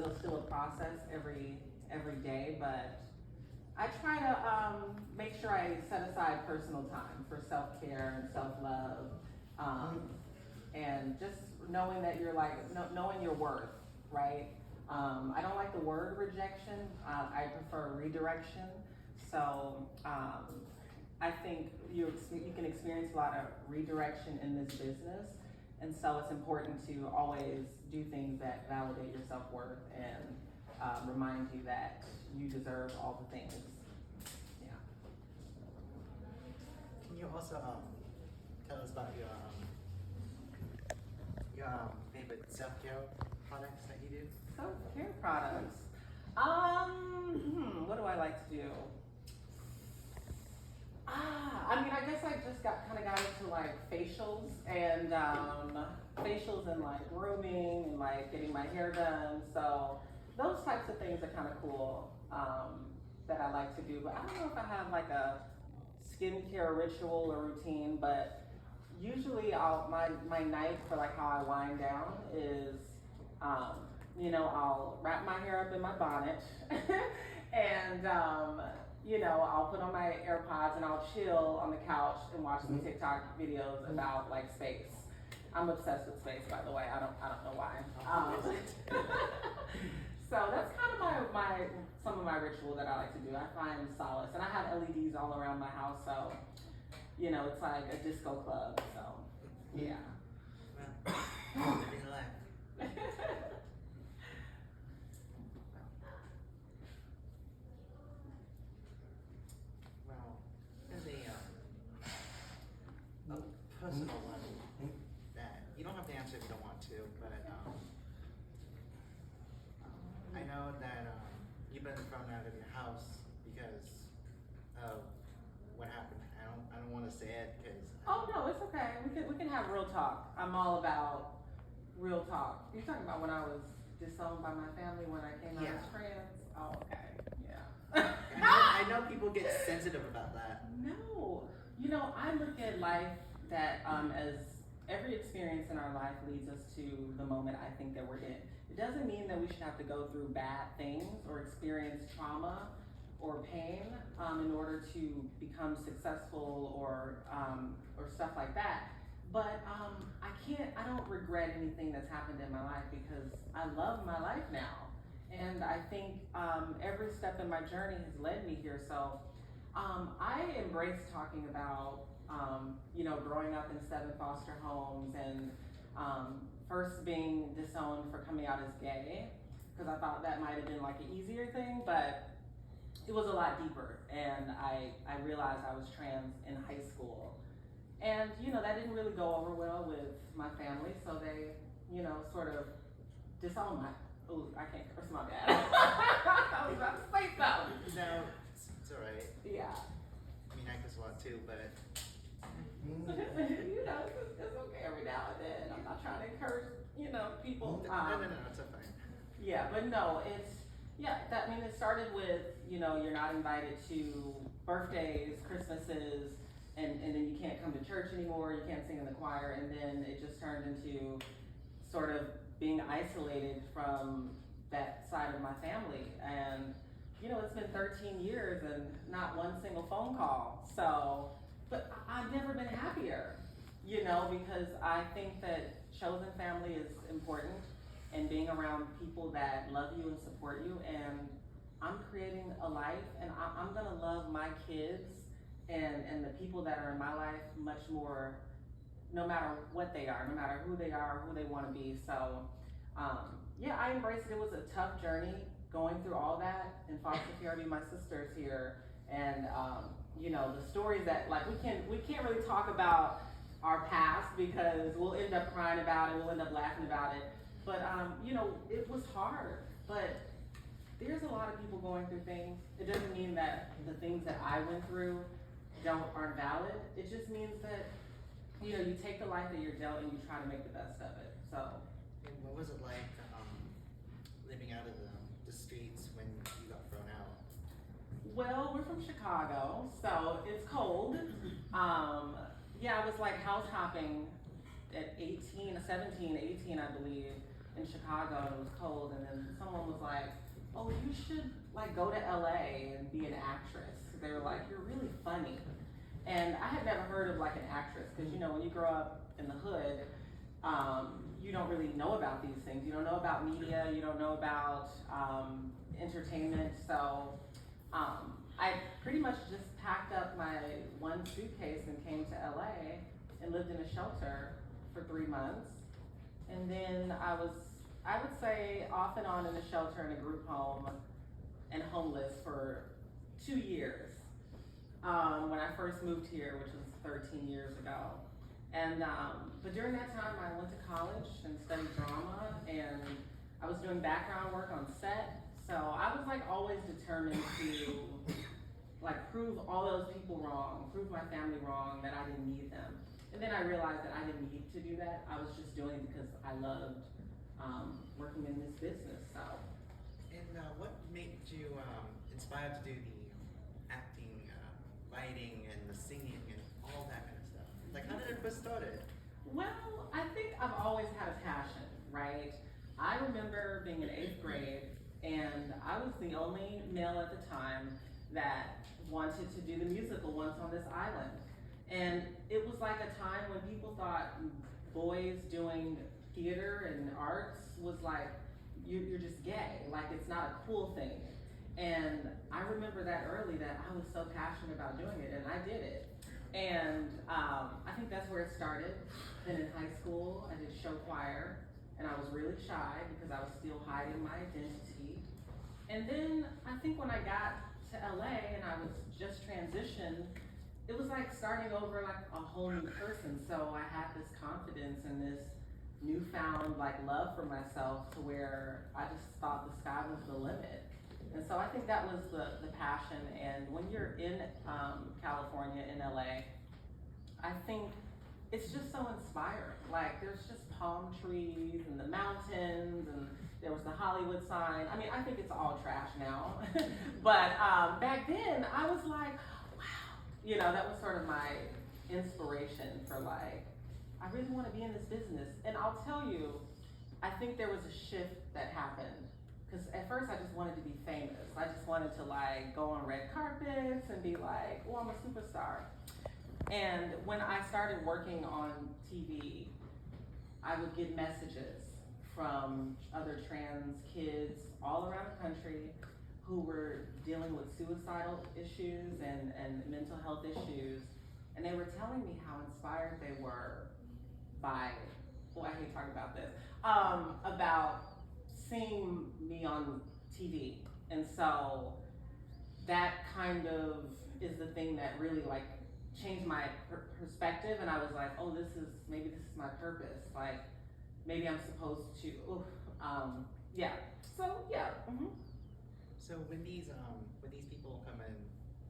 it's still a process every day, but I try to make sure I set aside personal time for self-care and self-love, and just knowing that you're like, knowing your worth, right? I don't like the word rejection. I prefer redirection. So I think you can experience a lot of redirection in this business. And so it's important to always do things that validate your self-worth and remind you that you deserve all the things. Yeah. Can you also tell us about your favorite self-care products that you do? Self-care products. What do I like to do? I mean, I guess I just got into like facials and like grooming and like getting my hair done. So those types of things are kind of cool that I like to do. But I don't know if I have like a skincare ritual or routine. But usually, my night for like how I wind down is, I'll wrap my hair up in my bonnet and I'll put on my AirPods and I'll chill on the couch and watch some TikTok videos about like space. I'm obsessed with space, by the way. I don't know why. So that's kind of some of my ritual that I like to do. I find solace, and I have LEDs all around my house, so it's like a disco club. So yeah. Well, living life. Personal one that you don't have to answer if you don't want to, but I know that you've been thrown out of your house because of what happened. I don't want to say it because. Oh no, it's okay. We can have real talk. I'm all about real talk. You're talking about when I was disowned by my family when I came out as trans. Oh, okay, yeah. I know people get sensitive about that. No, I look at life that as every experience in our life leads us to the moment I think that we're in. It doesn't mean that we should have to go through bad things or experience trauma or pain in order to become successful or stuff like that. But I don't regret anything that's happened in my life because I love my life now. And I think every step in my journey has led me here. So I embrace talking about growing up in 7 foster homes and first being disowned for coming out as gay, because I thought that might have been like an easier thing, but it was a lot deeper. And I realized I was trans in high school. And, that didn't really go over well with my family, so they, sort of disowned I can't curse my dad. I was about to say something. No, it's all right. Yeah. I mean, I curse a lot too, but. It's okay every now and then. I'm not trying to encourage, people. No, it's fine. Yeah, but no, it started with, you're not invited to birthdays, Christmases, and then you can't come to church anymore, you can't sing in the choir, and then it just turned into sort of being isolated from that side of my family. And, it's been 13 years and not one single phone call. So, but I've never been happier, because I think that chosen family is important and being around people that love you and support you. And I'm creating a life, and I'm gonna love my kids and the people that are in my life much more, no matter what they are, no matter who they are, who they wanna be. So, I embraced it. It was a tough journey going through all that in foster care. I mean, my sister's here, and the stories that we can't really talk about our past because we'll end up crying about it, we'll end up laughing about it. But it was hard. But there's a lot of people going through things. It doesn't mean that the things that I went through aren't valid. It just means that you take the life that you're dealt and you try to make the best of it. So. And what was it like living out of the streets when you got thrown out? Well, we're from Chicago, so it's cold. I was like house hopping at 18, 17, 18, I believe. in Chicago and it was cold, and then someone was like, oh, you should like go to LA and be an actress. They were like, you're really funny. And I had never heard of like an actress, because you know, when you grow up in the hood, you don't really know about these things. You don't know about media, you don't know about entertainment. So I pretty much just packed up my one suitcase and came to LA and lived in a shelter for 3 months. And then I would say off and on in a shelter in a group home and homeless for 2 years. When I first moved here, which was 13 years ago. And, but during that time I went to college and studied drama, and I was doing background work on set. So I was like always determined to like prove all those people wrong, prove my family wrong, that I didn't need them. And then I realized that I didn't need to do that. I was just doing it because I loved working in this business. So. And what made you inspired to do the acting, writing, and the singing, and all that kind of stuff? Like, how did it first started? Well, I think I've always had a passion, right? I remember being in 8th grade, and I was the only male at the time that wanted to do the musical Once on This Island. And it was like a time when people thought boys doing theater and arts was like, you're just gay, like it's not a cool thing. And I remember that early, that I was so passionate about doing it, and I did it. And I think that's where it started. Then in high school, I did show choir, and I was really shy because I was still hiding my identity. And then I think when I got to LA and I was just transitioned, it was like starting over like a whole new person. So I had this confidence and this newfound like love for myself, to where I just thought the sky was the limit. And so I think that was the passion. And when you're in California, in LA, I think it's just so inspiring. Like there's just palm trees and the mountains, and there was the Hollywood sign. I mean, I think it's all trash now. But back then I was like, wow, you know, that was sort of my inspiration for like, I really want to be in this business. And I'll tell you, I think there was a shift that happened. Because at first I just wanted to be famous. I just wanted to like go on red carpets and be like, oh, I'm a superstar. And when I started working on TV, I would get messages from other trans kids all around the country who were dealing with suicidal issues and mental health issues. And they were telling me how inspired they were by, well, I hate talking about this, about seeing me on TV. And so that kind of is the thing that really like changed my perspective. And I was like, oh, maybe this is my purpose. Like maybe I'm supposed to, yeah. So yeah. Mm-hmm. So when these people come in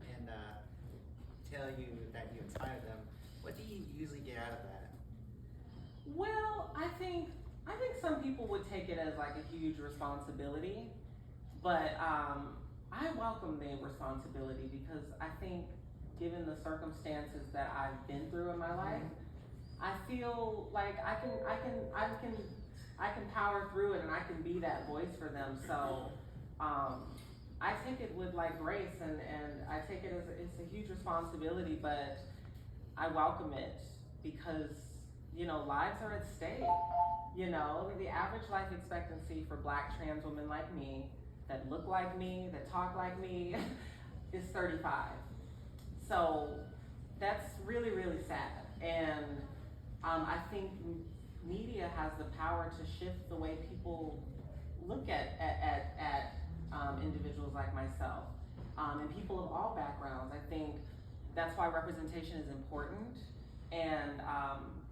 and tell you that you inspire them, what do you usually get out of that? Well, I think some people would take it as like a huge responsibility, but I welcome the responsibility, because I think given the circumstances that I've been through in my life, I feel like I can power through it, and I can be that voice for them. So I take it with like grace, and I take it as it's a huge responsibility, but I welcome it, because you know, lives are at stake. You know, the average life expectancy for Black trans women like me, that look like me, that talk like me, is 35. So that's really, really sad. And I think media has the power to shift the way people look at individuals like myself, and people of all backgrounds. I think that's why representation is important. And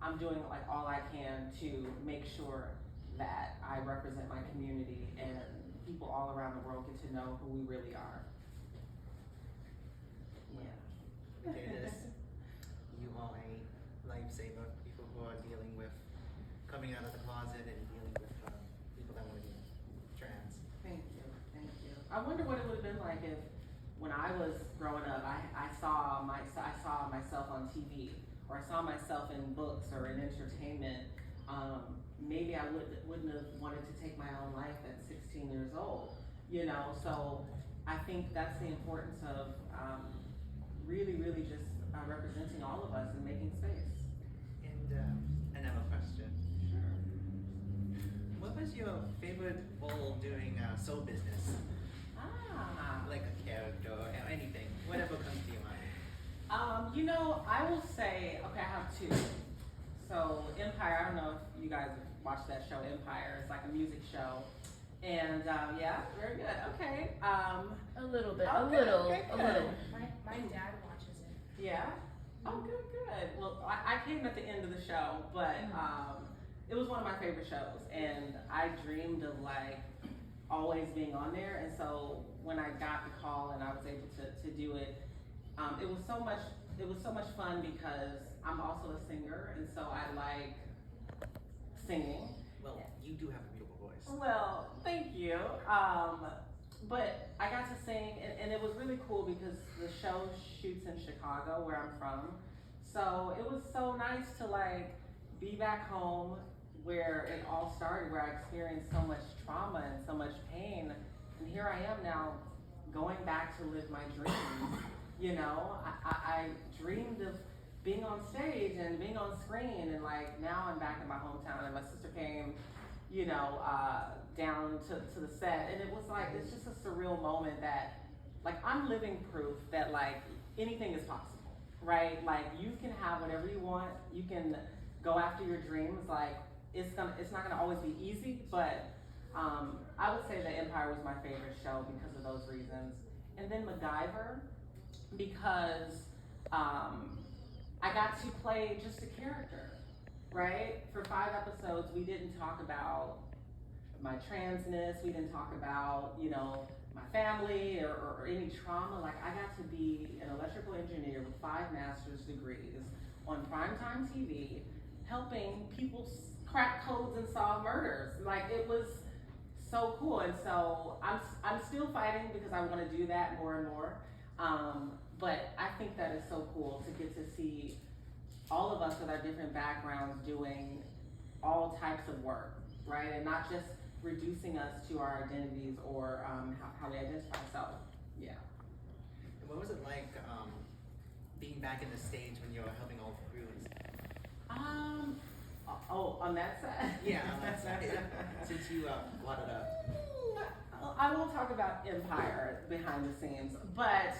I'm doing like all I can to make sure that I represent my community, and people all around the world get to know who we really are. Yeah. Okay, you are a lifesaver. People who are dealing with coming out of the closet and dealing with people that want to be trans. Thank you, thank you. I wonder what it would have been like if, when I was growing up, I saw myself on TV, or I saw myself in books or in entertainment, maybe I wouldn't have wanted to take my own life at 16 years old, you know. So I think that's the importance of really, really just representing all of us and making space. And another question. Sure. What was your favorite role doing show business? Like a character or anything, whatever comes to your mind. You know, I will say, okay, I have two. So Empire, I don't know if you guys have watched that show, Empire. It's like a music show. And yeah, very good. Okay. A little bit. Okay, a little. okay, A good. little. My dad watches it. Yeah. Oh, good, good. Well, I came at the end of the show, but it was one of my favorite shows, and I dreamed of like always being on there. And so when I got the call and I was able to do it, it was so much fun because I'm also a singer, and so I like singing. Well, you do have a beautiful voice. Well, thank you. But I got to sing, and it was really cool because the show shoots in Chicago, where I'm from. So it was so nice to like be back home where it all started, where I experienced so much trauma and so much pain. And here I am now going back to live my dreams. You know, I dreamed of being on stage and being on screen, and like now I'm back in my hometown, and my sister came, you know, down to the set, and it was like, it's just a surreal moment that like I'm living proof that like anything is possible, right? Like you can have whatever you want, you can go after your dreams. Like it's not gonna always be easy, but I would say that Empire was my favorite show because of those reasons. And then MacGyver, because I got to play just a character, right? For 5 episodes, we didn't talk about my transness, we didn't talk about, you know, my family or any trauma. Like I got to be an electrical engineer with 5 master's degrees on primetime TV, helping people crack codes and solve murders. Like it was so cool, and so I'm still fighting because I want to do that more and more. But I think that is so cool to get to see all of us with our different backgrounds doing all types of work, right? And not just reducing us to our identities or how we identify. So, yeah. And what was it like being back in the stage when you were helping all the crew and stuff? Oh, on that side? Yeah, on that side. Since you brought it up. I won't talk about Empire behind the scenes, but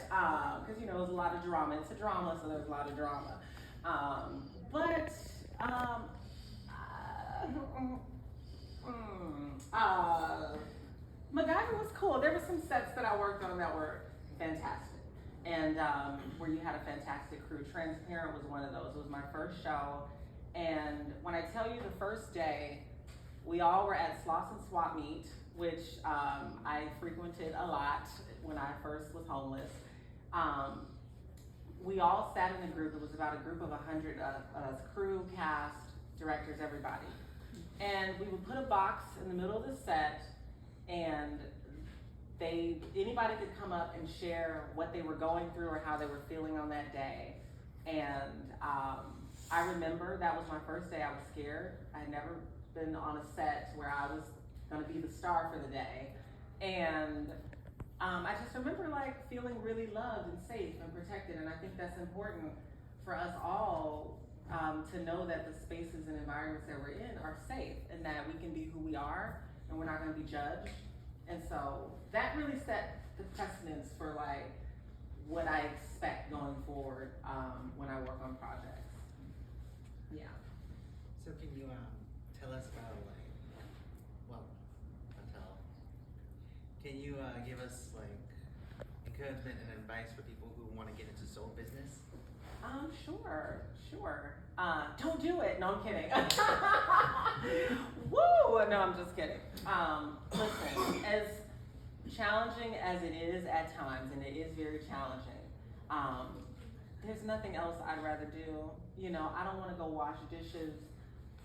because you know there's a lot of drama. It's a drama, so there's a lot of drama. MacGyver was cool. There were some sets that I worked on that were fantastic, and where you had a fantastic crew. Transparent was one of those. It was my first show, and when I tell you the first day, we all were at Sloss and Swap Meet, which I frequented a lot when I first was homeless. We all sat in a group. It was about a group of 100 crew, cast, directors, everybody. And we would put a box in the middle of the set, and anybody could come up and share what they were going through or how they were feeling on that day. And I remember that was my first day. I was scared. I had never been on a set where I was gonna be the star for the day. And I just remember like feeling really loved and safe and protected. And I think that's important for us all to know that the spaces and environments that we're in are safe and that we can be who we are and we're not gonna be judged. And so that really set the precedence for like what I expect going forward when I work on projects. Yeah. So can you tell us about can you give us like encouragement and advice for people who want to get into soul business? Sure. Don't do it. No, I'm kidding. Woo! No, I'm just kidding. Listen, as challenging as it is at times, and it is very challenging, there's nothing else I'd rather do. You know, I don't want to go wash dishes.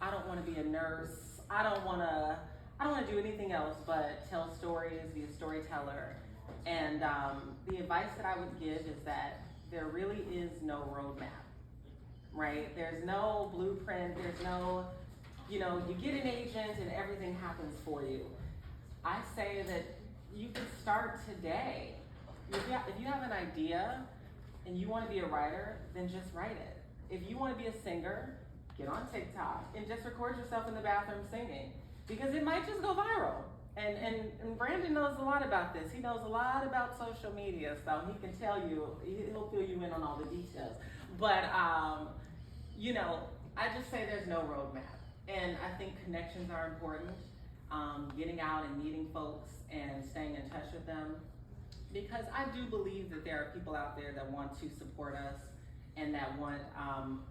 I don't want to be a nurse. I don't want to do anything else but tell stories, be a storyteller. And the advice that I would give is that there really is no roadmap, right? There's no blueprint, there's no you know, you get an agent and everything happens for you. I say that you can start today. If you have an idea and you want to be a writer, then just write it. If you want to be a singer, get on TikTok and just record yourself in the bathroom singing, because it might just go viral. And Brandon knows a lot about this. He knows a lot about social media, so he can tell you, he'll fill you in on all the details. But, you know, I just say there's no roadmap. And I think connections are important. Getting out and meeting folks and staying in touch with them. Because I do believe that there are people out there that want to support us and that want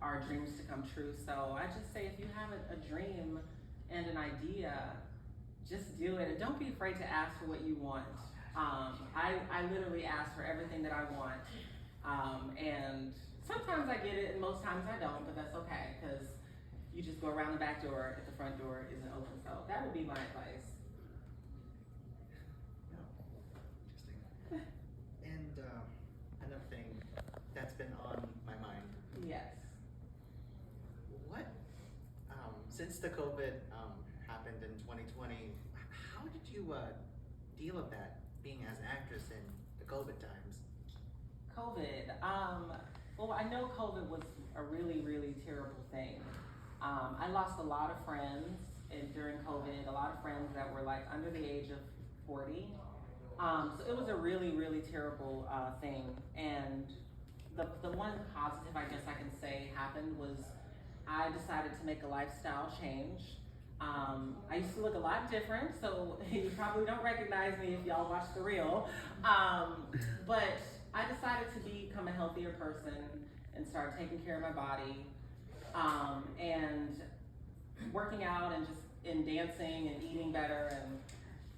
our dreams to come true. So I just say, if you have a dream and an idea, just do it, and don't be afraid to ask for what you want. I literally ask for everything that I want, and sometimes I get it, and most times I don't, but that's okay, because you just go around the back door if the front door isn't open. So that would be my advice. Yeah. Interesting. And another thing that's been on my mind. Yes. What, since the COVID happened in 2020, how did you deal with that, being as an actress in the COVID times? COVID. Well, I know COVID was a really, really terrible thing. I lost a lot of friends during COVID, a lot of friends that were like under the age of 40. So it was a really, really terrible thing. And the one positive, I guess I can say, happened was I decided to make a lifestyle change. I used to look a lot different, so you probably don't recognize me if y'all watch The Real. But I decided to become a healthier person and start taking care of my body, and working out and just in dancing and eating better. And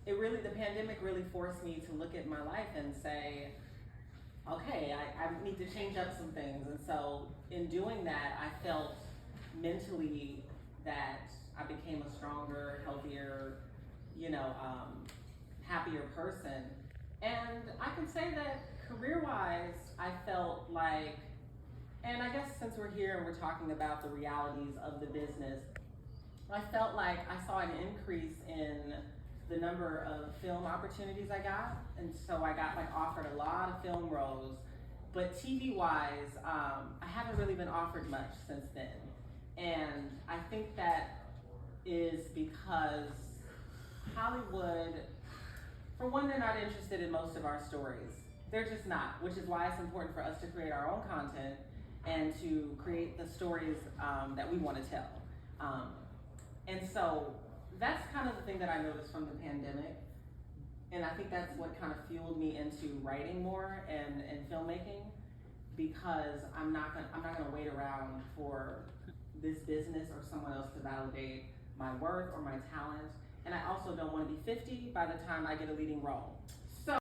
the pandemic really forced me to look at my life and say, okay, I need to change up some things. And so in doing that, I felt mentally that I became a stronger, healthier, happier person. And I can say that career-wise, I felt like, and I guess since we're here and we're talking about the realities of the business, I felt like I saw an increase in the number of film opportunities I got. And so I got offered a lot of film roles, but TV-wise, I haven't really been offered much since then. And I think that is because Hollywood, for one, they're not interested in most of our stories. They're just not, which is why it's important for us to create our own content and to create the stories that we want to tell. And so that's kind of the thing that I noticed from the pandemic. And I think that's what kind of fueled me into writing more and filmmaking, because I'm not gonna wait around for this business or someone else to validate my work or my talent. And I also don't want to be 50 by the time I get a leading role.